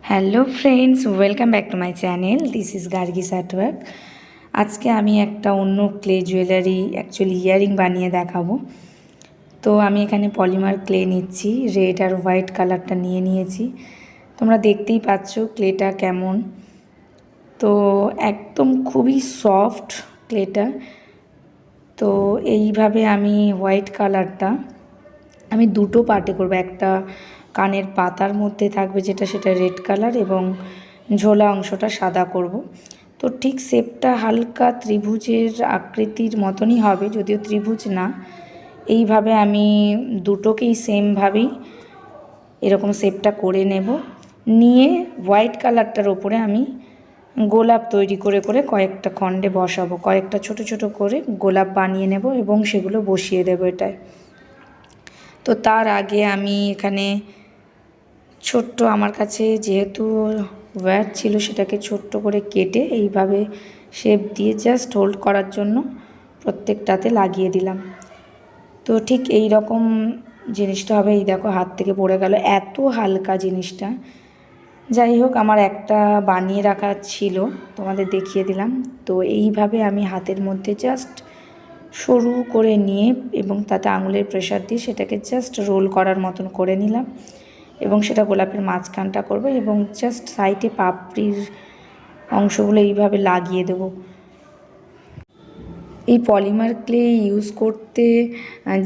Hello friends, welcome back to my channel. This is Gargi's artwork. আজকে আমি একটা অন্য ক্লে জুয়েলারি অ্যাকচুয়ালি ইয়ারিং বানিয়ে দেখাবো। তো আমি এখানে পলিমার ক্লে নিচ্ছি, রেড আর হোয়াইট কালারটা নিয়েছি। তোমরা দেখতেই পাচ্ছ ক্লেটা কেমন। তো একদম খুবই সফট ক্লেটা। তো এইভাবে আমি হোয়াইট কালারটা আমি দুটো পার্টে করব। একটা কানের পাতার মধ্যে থাকবে সেটা রেড কালার এবং ঝোলা অংশটা সাদা করব। তো ঠিক শেপটা হালকা ত্রিভুজের আকৃতির মতনই হবে, যদিও ত্রিভুজ না। এইভাবে আমি দুটোকেই সেমভাবেই এরকম শেপটা করে নেব। নিয়ে হোয়াইট কালারটার ওপরে আমি গোলাপ তৈরি করে কয়েকটা খণ্ডে বসাবো। কয়েকটা ছোট ছোট করে গোলাপ বানিয়ে নেব এবং সেগুলো বসিয়ে দেবো এটায়। তো তার আগে আমি এখানে ছোট্ট, আমার কাছে যেহেতু ওয়্যার ছিল সেটাকে ছোট্ট করে কেটে এইভাবে শেপ দিয়ে জাস্ট হোল্ড করার জন্য প্রত্যেকটাতে লাগিয়ে দিলাম। তো ঠিক এই রকম জিনিসটা হবে। এই দেখো হাত থেকে পড়ে গেল, এত হালকা জিনিসটা। যাই হোক, আমার একটা বানিয়ে রাখা ছিল, তোমাদের দেখিয়ে দিলাম। তো এইভাবে আমি হাতের মধ্যে জাস্ট সরু করে নিয়ে এবং তাতে আঙুলের প্রেশার দিয়ে সেটাকে জাস্ট রোল করার মতন করে নিলাম এবং সেটা গোলাপের মাঝখানটা করব এবং জাস্ট সাইডে পাপড়ির অংশগুলো এইভাবে লাগিয়ে দেব। এই পলিমার ক্লে ইউজ করতে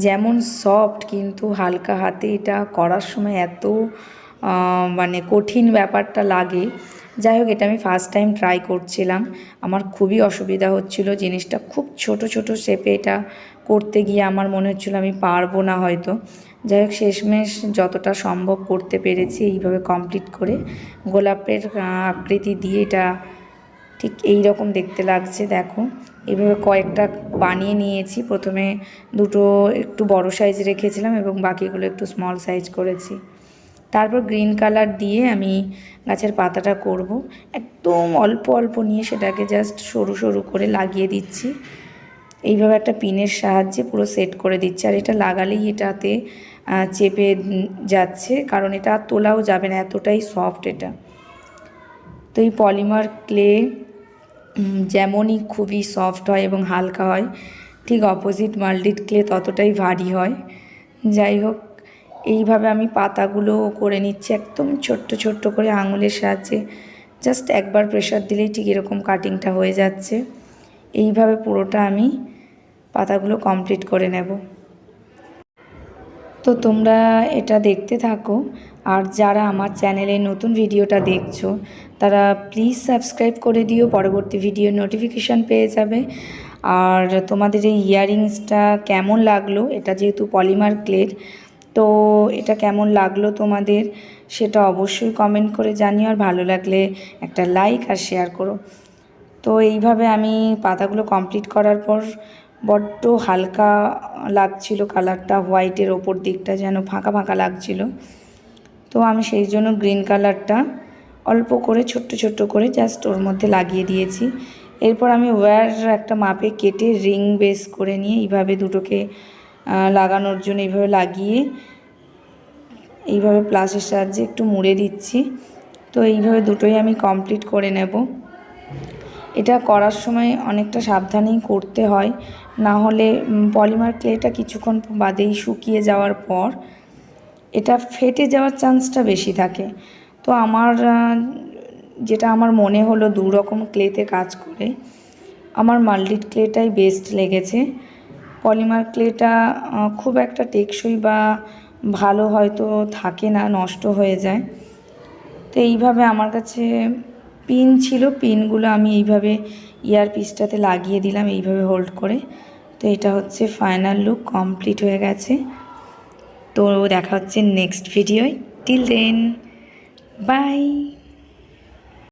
যেমন সফট, কিন্তু হালকা হাতে এটা করার সময় এত মানে কঠিন ব্যাপারটা লাগে। যাই হোক, এটা আমি ফার্স্ট টাইম ট্রাই করছিলাম, আমার খুবই অসুবিধা হচ্ছিল। জিনিসটা খুব ছোট ছোট শেপে এটা করতে গিয়ে আমার মনে হচ্ছিল আমি পারবো না হয়তো। যাই হোক, শেষমেশ যতটা সম্ভব করতে পেরেছি এইভাবে কমপ্লিট করে। গোলাপের আকৃতি দিয়ে এটা ঠিক এই রকম দেখতে লাগছে। দেখো, এইভাবে কয়েকটা বানিয়ে নিয়েছি। প্রথমে দুটো একটু বড় সাইজ রেখেছিলাম এবং বাকিগুলো একটু স্মল সাইজ করেছি। তারপর গ্রিন কালার দিয়ে আমি গাছের পাতাটা করব। একদম অল্প অল্প নিয়ে সেটাকে জাস্ট সরু সরু করে লাগিয়ে দিচ্ছি। এইভাবে একটা পিনের সাহায্যে পুরো সেট করে দিচ্ছি। আর এটা লাগালেই এটাতে চেপে যাচ্ছে, কারণ এটা আর তোলাও যাবে না, এতটাই সফট এটা। তো এই পলিমার ক্লে যেমনই খুবই সফট হয় এবং হালকা হয়, ঠিক অপোজিট মাল্টিড ক্লে ততটাই ভারী হয়। যাই হোক, এইভাবে আমি পাতাগুলো করে নিচ্ছি একদম ছোট্ট ছোট্ট করে আঙুলের সাহায্যে। জাস্ট একবার প্রেশার দিলেই ঠিক এরকম কাটিংটা হয়ে যাচ্ছে। এইভাবে পুরোটা আমি পাতাগুলো কমপ্লিট করে নেব। তো তোমরা এটা দেখতে থাকো। আর যারা আমার চ্যানেলে নতুন ভিডিওটা দেখছো তারা প্লিজ সাবস্ক্রাইব করে দিও, পরবর্তী ভিডিওর নোটিফিকেশান পেয়ে যাবে। আর তোমাদের এই ইয়াররিংসটা কেমন লাগলো, এটা যেহেতু পলিমার ক্লের, তো এটা কেমন লাগলো তোমাদের সেটা অবশ্যই কমেন্ট করে জানিও। আর ভালো লাগলে একটা লাইক আর শেয়ার করো। তো এইভাবে আমি পাতাগুলো কমপ্লিট করার পর বড্ড হালকা লাগছিল কালারটা, হোয়াইটের ওপর দিকটা যেন ফাঁকা ফাঁকা লাগছিল। তো আমি সেই জন্য গ্রিন কালারটা অল্প করে ছোট্ট ছোট্ট করে জাস্ট ওর মধ্যে লাগিয়ে দিয়েছি। এরপর আমি ওয়্যার একটা মাপে কেটে রিং বেস করে নিয়ে এইভাবে দুটোকে লাগানোর জন্য এইভাবে লাগিয়ে এইভাবে প্লাসের সাহায্যে একটু মুড়ে দিচ্ছি। তো এইভাবে দুটোই আমি কমপ্লিট করে নেব। এটা করার সময় অনেকটা সাবধানেই করতে হয়, না হলে পলিমার ক্লেটা কিছুক্ষণ বাদেই শুকিয়ে যাওয়ার পর এটা ফেটে যাওয়ার চান্সটা বেশি থাকে। তো যেটা আমার মনে হলো দু রকম ক্লেতে কাজ করে, আমার মাল্টিড ক্লেটাই বেস্ট লেগেছে। পলিমার ক্লেটা খুব একটা টেকসই বা ভালো হয়তো থাকে না, নষ্ট হয়ে যায়। তো এইভাবে আমার কাছে পিন ছিল, পিনগুলো আমি এইভাবে ইয়ার পিসটাতে লাগিয়ে দিলাম এইভাবে হোল্ড করে। তো এটা হচ্ছে ফাইনাল লুক, কমপ্লিট হয়ে গেছে। তো দেখা হচ্ছে নেক্সট ভিডিওয়। Till then, by.